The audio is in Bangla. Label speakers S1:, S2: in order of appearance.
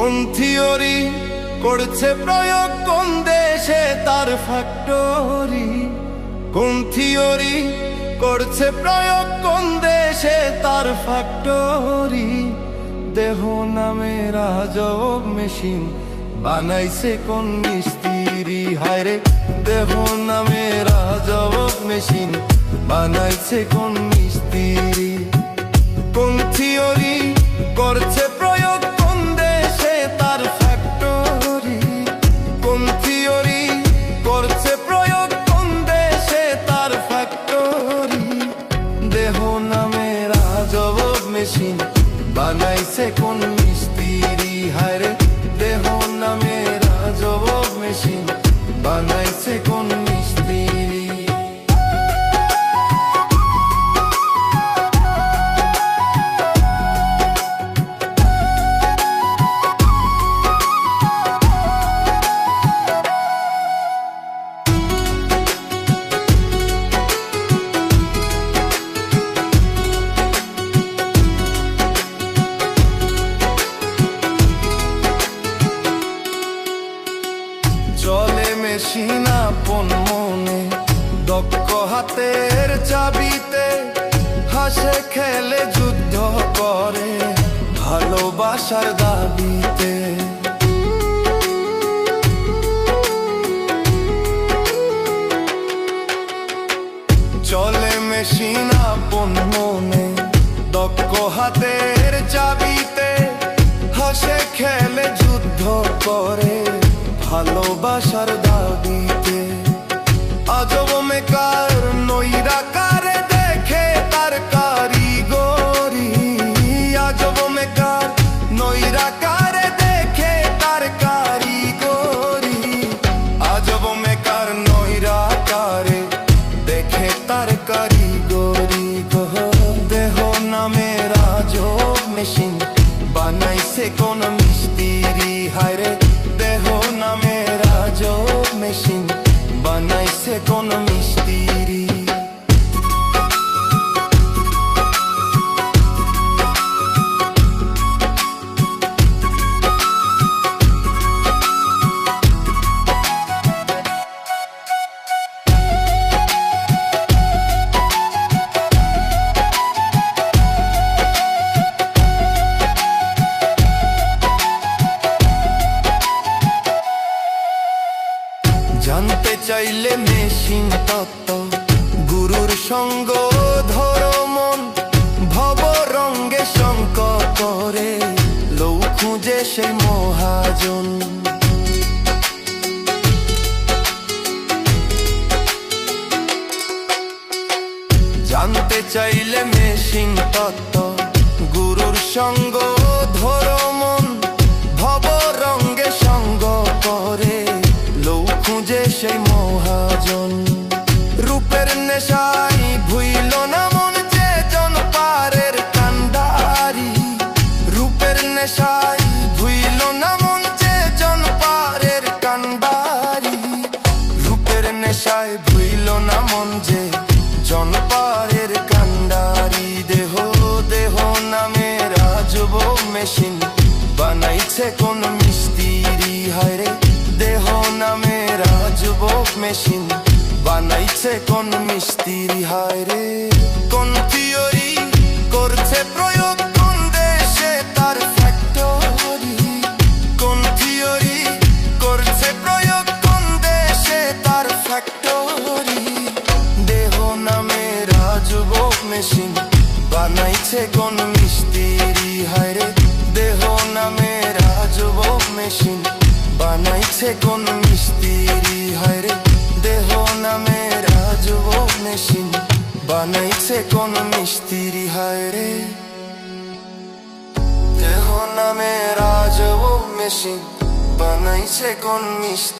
S1: কোন থিওরি করছে প্রয়োগ, কোন দেশে তার ফ্যাক্টরি? কোন থিওরি করছে প্রয়োগ, কোন দেশে তার ফ্যাক্টরি? দেহ নামের আজব মেশিন বানাইছে কোন মিস্ত্রি? হায়রে দেহ নামের আজব মেশিন বানাইছে কোন মিস্ত্রি? কোন থিওরি করছে প্রয়োগ, কোন দেশে তার ফ্যাক্টরি? কোন থিওরি করছে প্রয়োগ, কোন দেশে তার ফ্যাক্টরি? দেহ নামের আজব মেশিন বানাইছে কোন মিস্ত্রি? হায়রে দেহ নামের আজব মেশিন বানাইছে কোন মিস্ত্রি? চলে মেশিন আপন মনে, দক্ষ হাতের চাবিতে, হাসে খেলে যুদ্ধ করে ভালোবাসার দাবিতে। চলে মেশিন আপন মনে, দক্ষ হাতের চাবিতে, হাসে খেলে যুদ্ধ করে ভালোবাসার দাবিতে। আজব মেকার নইরা কারে দেখে তার কারিগরি? আজব মেকার নইরা কারে দেখে তার কারিগরি? আজব মেকার নইরা কারে দেখে তার কারিগরি? দেহ নামের আজব মেশিন বানাইছে কোন মিস্ত্রি? হায়রে দেহ নামের আজব মেশিন বানাইছে কোন মিস্ত্রি? জানতে চাইলে মেশিন তত্ত্ব, গুরুর সঙ্গ ধরো মন, ভব রঙ্গে শঙ্ক করে লৌ খুঁজে সেই মহাজন। জানতে চাইলে মেশিন তত্ত্ব, গুরুর সঙ্গ ধরো মন, ভব রঙ্গে সঙ্গ করে লৌ খুঁজে সেই মহাজন। রূপের নেশাই ভুইল না মন যে জন পারের কান্ডারি? রূপের নেশাই ভুইল না মন যে জন পারের কান্ডারি? রূপের নেশায় ভুইল না মন যে জন পারের কান্ডারি? দেহ দেহ নামের আজব মেশিন বানাইছে কোন মিস্ত্রি? হায়রে দেহ নামের আজব মেশিন বানাইছে কোন মিস্ত্রি? হায়রে কোন থিওরি করছে প্রয়োগ, কোন দেশে তার ফ্যাক্টরি? কোন থিওরি করছে প্রয়োগ, কোন দেশে তার ফ্যাক্টরি? দেহ নামের আজব মেশিন বানাইছে কোন মিস্ত্রি? হায়রে দেহ নামের আজব মেশিন বানাইছে কোন মিস্ত্রি? হায়রে দেহ নামের আজব মেশিন বানাইছে কোন মিস্ত্রি? হায়রে দেহ নামের আজব মেশিন বানাইছে কোন মিস্ত্রি?